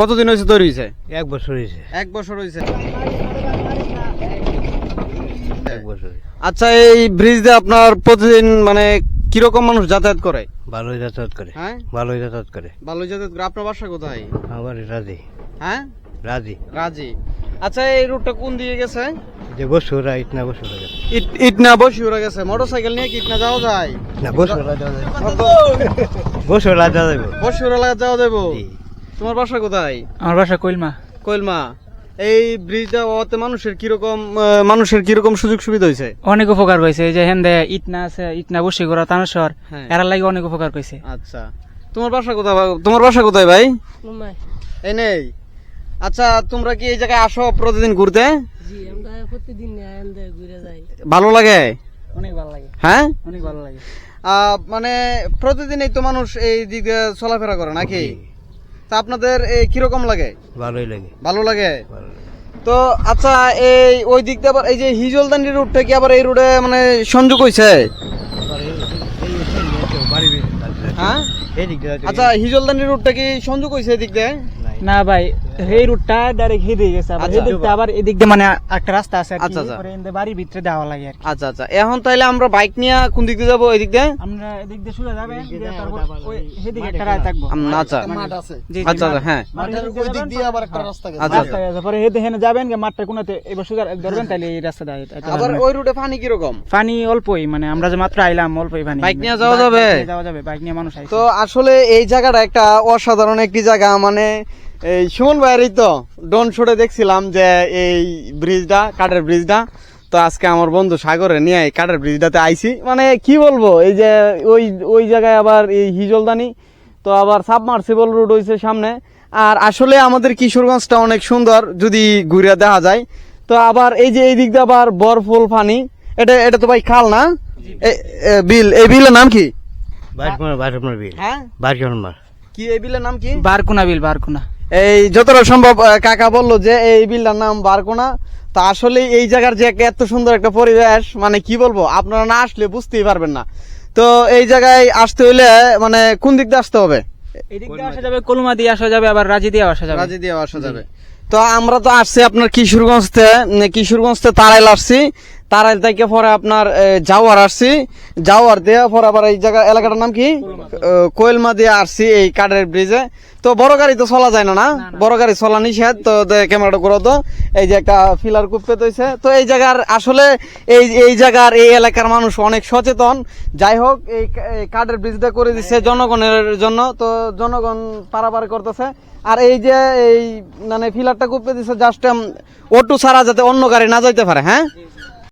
কতদিন হয়েছে তৈরি হয়েছে? 1 বছর হয়েছে। 1 বছর হয়েছে। 1 বছর। আচ্ছা, এই ব্রিজ দিয়ে আপনার প্রতিদিন মানে কিরকম মানুষ যাতায়াত করে? ভালোই যাতায়াত করে। হ্যাঁ, ভালোই যাতায়াত করে। ভালোই যাতায়াত করে। আপনার বাসা কোথায়? আমার রাজি। হ্যাঁ, রাজি। রাজি। আচ্ছা, এই রুটটা কোন দিকে গেছে? যে বসুরা ইটনা বসুরা গেছে। ইটনা বসিউরা গেছে। মোটরসাইকেল নিয়ে কি ইটনা যাওয়া যায়? না বসুরা যাওয়া যাবে। বসুরা যাওয়া যাবে। বসিউরা লাগা যাওয়া যাবো। জি। তোমার বাসা কোথায়? আমার বাসা কইলমা। কইলমা। এই ব্রিজটা হওয়াতে মানুষের কিরকম সুযোগ সুবিধা হয়েছে? অনেক উপকার হয়েছে। এই যে হেন্দে ইটনা আছে, ইটনা বসে করা তানসর, হ্যাঁ। এরার লাগে অনেক উপকার হয়েছে। আচ্ছা, তোমার বাসা কোথায় ভাই? এই নেই। আচ্ছা, তোমরা কি এই জায়গায় আসো প্রতিদিন ঘুরতে? জি, আমরা প্রতিদিন ঘুরে যাই। ভালো লাগে? অনেক ভালো লাগে। হ্যাঁ, অনেক ভালো লাগে। মানে প্রতিদিন এই তো মানুষ এই দিকে চলাফেরা করে নাকি? তা আপনাদের এই কিরকম লাগে? ভালোই লাগে। ভালো লাগে। ভালো লাগে। তো আচ্ছা, এই ওই দিক দিয়ে আবার এই যে হিজলদানি রুটটা কি আবার এই রুটে মানে সংযোগ হয়েছে? হ্যাঁ, এদিক দিয়ে আচ্ছা, হিজলদানি রুটটা কি সংযোগ হয়েছে এদিক দিয়ে? না ভাই, এই রুটটা ডাইরেক্ট হেদিকে গেছে। আবার আচ্ছা। এদিক দিয়ে আবার এদিক দিয়ে মানে একটা রাস্তা আছে আর কি। আচ্ছা, আচ্ছা। পরে এনদে বাড়ির ভিতরে দেওয়া লাগে আর কি। আচ্ছা আচ্ছা, এখন তাইলে আমরা বাইক নিয়ে কোন দিক দিয়ে যাবো? এই দিক দিয়ে? আমরা এদিক দিয়ে সোজা যাবেন, দিয়ে তারপর ওই হেদিকে একটা রায় থাকবো। আচ্ছা জি, জি, আচ্ছা, মাঠ। হ্যাঁ। মাঠের ওই দিক দিয়ে আবার একটা রাস্তা গেছে। আচ্ছা, রাস্তা গেছে। পরে হেদে হেনে যাবেন, মাঠটা কোনাতে এবার সোজা ধরবেন, তাহলে এই রাস্তা দেয়। আবার ওই রুটে পানি কিরকম? পানি অল্পই, মানে আমরা যে মাত্র আইলাম অল্পই পানি। বাইক নিয়ে যাওয়া যাবে? যাওয়া যাবে, বাইক নিয়ে মানুষ আইছে। তো আসলে এই জায়গাটা একটা অসাধারণ একটি জায়গা। মানে এই সুমন ভাইয়েরই তো ডন শোটে দেখছিলাম যে এই ব্রিজটা, কাঠের ব্রিজটা, তো আজকে আমার বন্ধু সাগরে নিয়ে এই কাঠের ব্রিজটাতে আইছি। মানে কি বলবো, এই যে ওই জায়গায় আবার এই হিজলদানি, তো আবার সাবমার্সিবল রোড হয়েছে সামনে। আর আসলে আমাদের কিশোরগঞ্জটা অনেক সুন্দর যদি ঘুরে দেখা যায়। তো আবার এই যে এই দিক দিয়ে আবার বরফুল পানি, এটা তো ভাই খাল না? বিল, এই বিলের নাম কি? বারকুনা বিল। হ্যাঁ, বারকুনা। কি এই বিলের নাম কি? বারকুনা বিল, বারকুনা। এই যতটা সম্ভব কাকা বললো যে এই বিলটার নাম বারকোনা। তা আসলে এই জায়গার যে এত সুন্দর একটা পরিবেশ, মানে কি বলবো, আপনারা না আসলে বুঝতেই পারবেন না। তো এই জায়গায় আসতে হইলে মানে কোন দিক দিয়ে আসতে হবে? এদিক দিয়ে আসা যাবে, কলমা দিয়ে আসা যাবে, আবার রাজি দিয়ে আসা যাবে। রাজি দিয়ে আসা যাবে। তো আমরা তো আসছি আপনার কিশোরগঞ্জ তারাইল আসছি। তারাইল থেকে পরে আপনার জাওয়ার আসছি। জাওয়ার দিয়ে পরে আবার এই জায়গা এলাকাটার নাম কি? কোয়েলমা দিয়ে আসছি এই কাঠের ব্রিজে। তো বড় গাড়ি তো চলা যায় না, বড় গাড়ি চলা নিষেধ। তো ক্যামেরাটা ঘুরো তো, এই যে একটা ফিলার কুপে তৈছে। তো এই জায়গার আসলে এই জায়গার এই এলাকার মানুষ অনেক সচেতন। যাই হোক, এই কাঠের ব্রিজটা করে দিচ্ছে জনগণের জন্য। তো জনগণ পারাপার করতেছে। আর এই যে এই মানে ফিলারটা কুপে দিচ্ছে জাস্ট অটো ছাড়া যাতে অন্য গাড়ি না যাইতে পারে। হ্যাঁ,